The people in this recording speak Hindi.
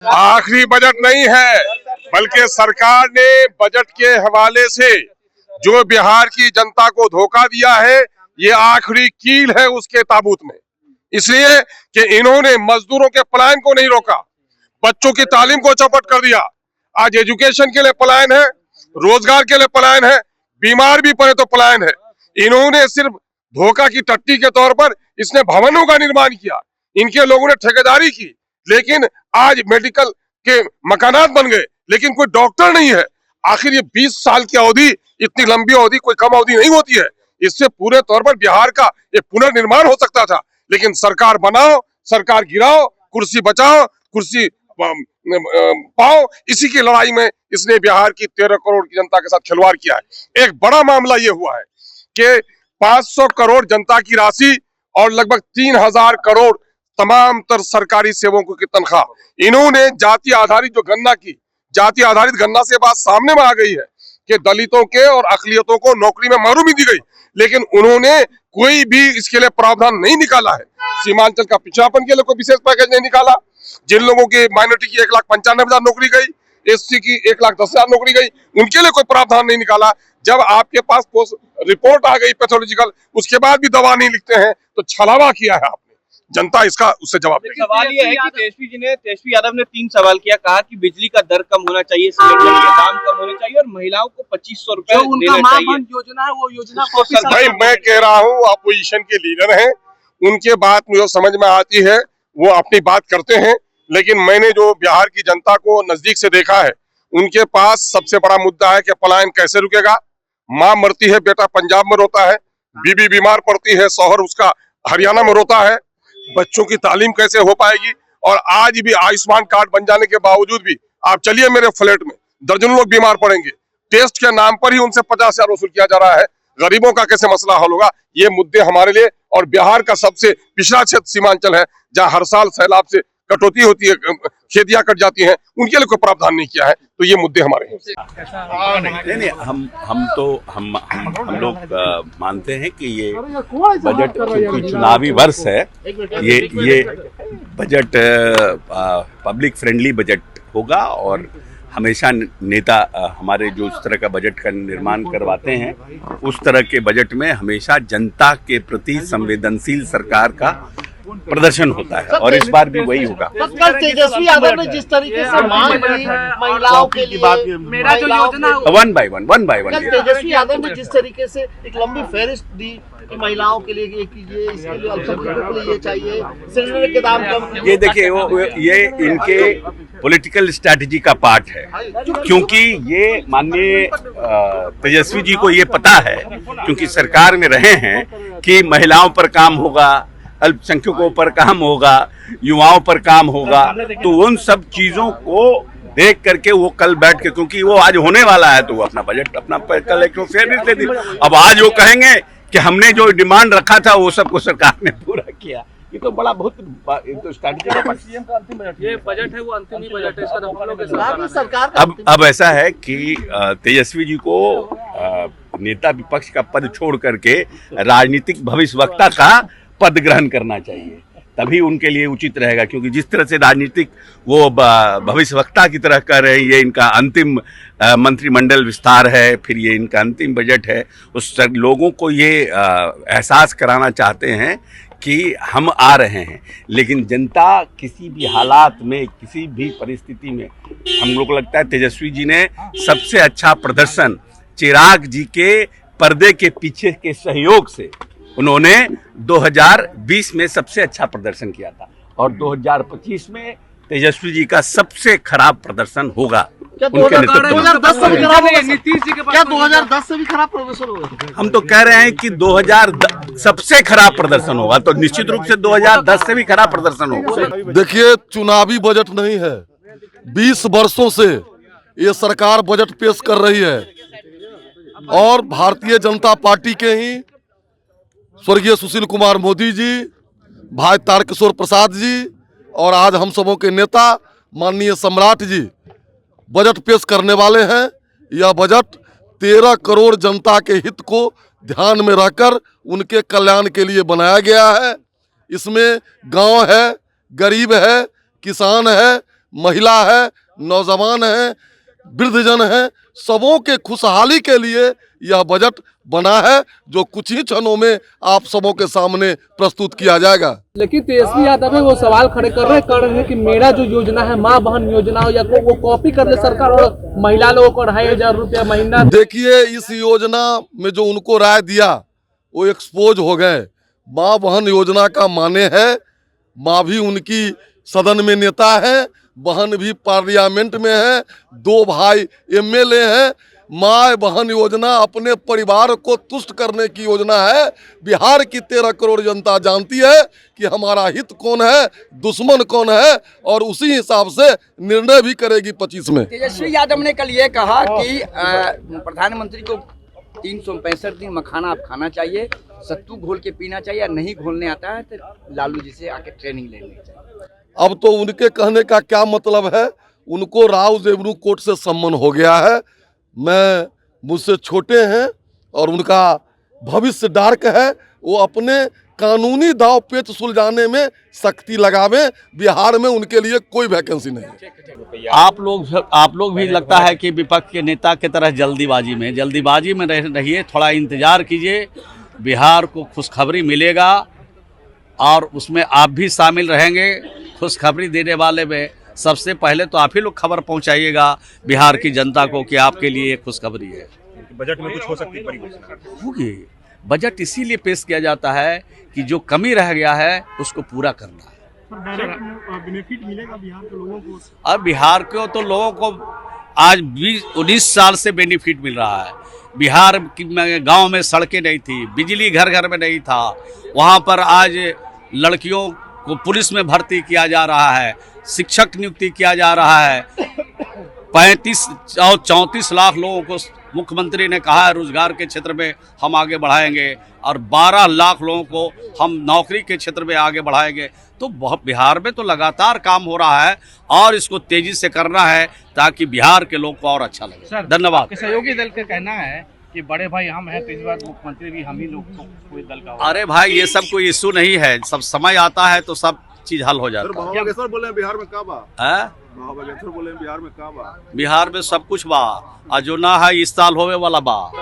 आखिरी बजट नहीं है, बल्कि सरकार ने बजट के हवाले से जो बिहार की जनता को धोखा दिया है, ये आखिरी कील है उसके ताबूत में। इसलिए कि इन्होंने मजदूरों के पलायन को नहीं रोका, बच्चों की तालीम को चौपट कर दिया। आज एजुकेशन के लिए पलायन है, रोजगार के लिए पलायन है, बीमार भी पड़े तो पलायन है। इन्होंने सिर्फ धोखा की टट्टी के तौर पर इसने भवनों का निर्माण किया, इनके लोगों ने ठेकेदारी की, लेकिन आज मेडिकल के मकानात बन गए, लेकिन कोई डॉक्टर नहीं है। आखिर ये 20 साल की अवधि, इतनी लंबी अवधि कोई कम अवधि नहीं होती है। इससे पूरे तौर पर बिहार का एक पुनर्निर्माण हो सकता था, लेकिन सरकार बनाओ, सरकार गिराओ, कुर्सी बचाओ, कुर्सी पाओ, इसी की लड़ाई में इसने बिहार की 13 करोड़ की जनता के साथ खिलवाड़ किया है। एक बड़ा मामला ये हुआ है कि 500 करोड़ जनता की राशि और लगभग 3000 करोड़ तमाम तर सरकारी सेवकों की तनख्वाह, इन्होंने जाति आधारित जो गणना की, जाति आधारित गणना से बात सामने में आ गई है कि दलितों के और अकलियतों को नौकरी में महरूमी दी गई, लेकिन उन्होंने कोई भी इसके लिए प्रावधान नहीं निकाला है। सीमांचल का पिछड़ापन के लिए कोई विशेष पैकेज नहीं निकाला। जिन लोगों की माइनॉरिटी की 1,95,000 नौकरी गई, एससी की 1,10,000 नौकरी गई, उनके लिए कोई प्रावधान नहीं निकाला। जब आपके पास रिपोर्ट आ गई पैथोलॉजिकल, उसके बाद भी दवा नहीं लिखते हैं, तो छलावा किया है आपने। जनता इसका उससे जवाब देगी। सवाल ये है कि तेजस्वी यादव ने 3 सवाल किया, कहा कि बिजली का दर कम होना चाहिए, सिलेंडर के दाम कम होने चाहिए और महिलाओं को 2500 रुपए देना चाहिए। योजना है वो योजना भाई मैं कह रहा हूँ, अपोजिशन के लीडर हैं, उनके बात मुझे समझ में आती है, वो अपनी बात करते हैं, लेकिन मैंने जो बिहार की जनता को नजदीक से देखा है, उनके पास सबसे बड़ा मुद्दा है कि पलायन कैसे रुकेगा। माँ मरती है, बेटा पंजाब में रोता है, बीबी बीमार पड़ती है, शौहर उसका हरियाणा में रोता है, बच्चों की तालीम कैसे हो पाएगी। और आज भी आयुष्मान कार्ड बन जाने के बावजूद भी आप चलिए मेरे फ्लैट में, दर्जनों लोग बीमार पड़ेंगे, टेस्ट के नाम पर ही उनसे 50,000 वसूल किया जा रहा है। गरीबों का कैसे मसला हल होगा, ये मुद्दे हमारे लिए। और बिहार का सबसे पिछड़ा क्षेत्र सीमांचल है, जहाँ हर साल सैलाब से कटौती होती है, खेतियां कट जाती हैं, उनके लिए कोई प्रावधान नहीं किया है, तो ये मुद्दे हमारे हैं। नहीं, हम लोग मानते हैं कि ये बजट क्योंकि चुनावी वर्ष है, ये बजट पब्लिक फ्रेंडली बजट होगा। और हमेशा नेता हमारे जो इस तरह का बजट का निर्माण करवाते हैं, उस तरह के बजट में हमेशा जनता के प्रति संवेदनशील सरकार का प्रदर्शन होता है, और इस बार भी वही होगा। तेजस्वी यादव ने जिस तरीके से मांग की महिलाओं के लिए, मेरा जो योजना one by one Tejashwi Yadav ने जिस तरीके से एक लंबी फहरिस्त दी कि महिलाओं के लिए ये कीजिए, इसके लिए अल्पसंख्यकों के लिए ये चाहिए, सिलेंडर के दाम कम। ये देखिए, ये इनके पॉलिटिकल स्ट्रैटेजी का पार्ट है, क्योंकि ये माननीय तेजस्वी जी को ये पता है, क्योंकि सरकार में रहे हैं, कि महिलाओं पर काम होगा, अल्पसंख्यकों पर काम होगा, युवाओं पर काम होगा, तो उन सब चीजों को देख करके वो कल बैठ के, क्योंकि वो आज होने वाला है, तो वो अपना बजट अपना कल एक फेयर दे दी। अब आज वो कहेंगे कि हमने जो डिमांड रखा था वो सबको सरकार ने पूरा किया। ये तो बड़ा बहुत तो स्ट्रैटेजी का सीएम का अंतिम बजट, ये बजट है वो अंतिम ही बजट है, इसका सरकार अब ऐसा है कि तेजस्वी जी को नेता विपक्ष का पद छोड़ करके राजनीतिक भविष्यवक्ता का पद ग्रहण करना चाहिए, तभी उनके लिए उचित रहेगा। क्योंकि जिस तरह से राजनीतिक वो भविष्यवक्ता की तरह कर रहे हैं, ये इनका अंतिम मंत्रिमंडल विस्तार है, फिर ये इनका अंतिम बजट है, उस लोगों को ये एहसास कराना चाहते हैं कि हम आ रहे हैं। लेकिन जनता किसी भी हालात में, किसी भी परिस्थिति में, हम लोग को लगता है तेजस्वी जी ने सबसे अच्छा प्रदर्शन चिराग जी के पर्दे के पीछे के सहयोग से उन्होंने 2020 में सबसे अच्छा प्रदर्शन किया था, और 2025 में तेजस्वी जी का सबसे खराब प्रदर्शन होगा। क्या 2010 से भी खराब प्रदर्शन होगा? हम तो कह रहे हैं कि 2010 सबसे खराब प्रदर्शन होगा, तो निश्चित रूप से 2010 से भी खराब प्रदर्शन होगा। देखिए, चुनावी बजट नहीं है, 20 वर्षों से ये सरकार बजट पेश कर रही है, और भारतीय जनता पार्टी के ही स्वर्गीय सुशील कुमार मोदी जी, भाई तारकिशोर प्रसाद जी, और आज हम सबों के नेता माननीय सम्राट जी बजट पेश करने वाले हैं। यह बजट 13 करोड़ जनता के हित को ध्यान में रखकर उनके कल्याण के लिए बनाया गया है। इसमें गांव है, गरीब है, किसान है, महिला है, नौजवान है, वृद्धजन है, सबों के खुशहाली के लिए यह बजट बना है, जो कुछ ही क्षणों में आप सबों के सामने प्रस्तुत किया जाएगा। लेकिन तेजस्वी यादव है वो सवाल खड़े कर रहे हैं कि मेरा जो योजना है माँ बहन योजना हो या वो कॉपी कर ले सरकार और महिला लोगों को 2500 रुपया महीना। देखिए, इस योजना में जो उनको राय दिया वो एक्सपोज हो गए। माँ बहन योजना का माने है माँ भी उनकी सदन में नेता है, बहन भी पार्लियामेंट में है, 2 भाई एमएलए हैं। माँ बहन योजना अपने परिवार को तुष्ट करने की योजना है। बिहार की 13 करोड़ जनता जानती है कि हमारा हित कौन है, दुश्मन कौन है, और उसी हिसाब से निर्णय भी करेगी 25 में। तेजस्वी यादव ने कल ये कहा कि प्रधानमंत्री को 365 दिन मखाना आप खाना चाहिए, सत्तू घोल के पीना चाहिए, नहीं घोलने आता है तो लालू जी से आके ट्रेनिंग लेनी चाहिए। अब तो उनके कहने का क्या मतलब है? उनको राव रेवन्यू कोर्ट से सम्मन हो गया है। मैं मुझसे छोटे हैं और उनका भविष्य डार्क है। वो अपने कानूनी दाव पेच सुलझाने में सख्ती लगावे। बिहार में उनके लिए कोई वैकेंसी नहीं है। आप लोग भी लगता है कि विपक्ष के नेता की तरह जल्दीबाजी में रहिए, थोड़ा इंतजार कीजिए। बिहार को खुशखबरी मिलेगा और उसमें आप भी शामिल रहेंगे। खुशखबरी देने वाले में सबसे पहले तो आप ही लोग खबर पहुंचाइएगा बिहार की जनता को कि आपके लिए एक खुशखबरी है। बजट में कुछ हो सकती है बड़ी घोषणा होगी। बजट इसीलिए पेश किया जाता है कि जो कमी रह गया है उसको पूरा करना है। बेनिफिट मिलेगा बिहार के लोगों को? अब बिहार को तो लोगों को आज 19 साल से बेनिफिट मिल रहा है। बिहार गांव में सड़कें नहीं थी, बिजली घर घर में नहीं था, वहां पर आज लड़कियों को पुलिस में भर्ती किया जा रहा है, शिक्षक नियुक्ति किया जा रहा है। 35 और 34 लाख लोगों को मुख्यमंत्री ने कहा है रोजगार के क्षेत्र में हम आगे बढ़ाएंगे और 12 लाख लोगों को हम नौकरी के क्षेत्र में आगे बढ़ाएंगे। तो बिहार में तो लगातार काम हो रहा है और इसको तेजी से करना है ताकि बिहार के लोग को और अच्छा लगे। धन्यवाद। सहयोगी दल का कहना है कि बड़े भाई हम हैं तो इस बार मुख्यमंत्री भी हम ही लोग को कोई दल का। अरे भाई, ये सब कोई इशू नहीं है। सब समय आता है तो सब चीज हल हो जाता है। बोले बिहार में का बा? बोले बिहार में सब कुछ बा, और जो ना है इस साल होवे वाला बा।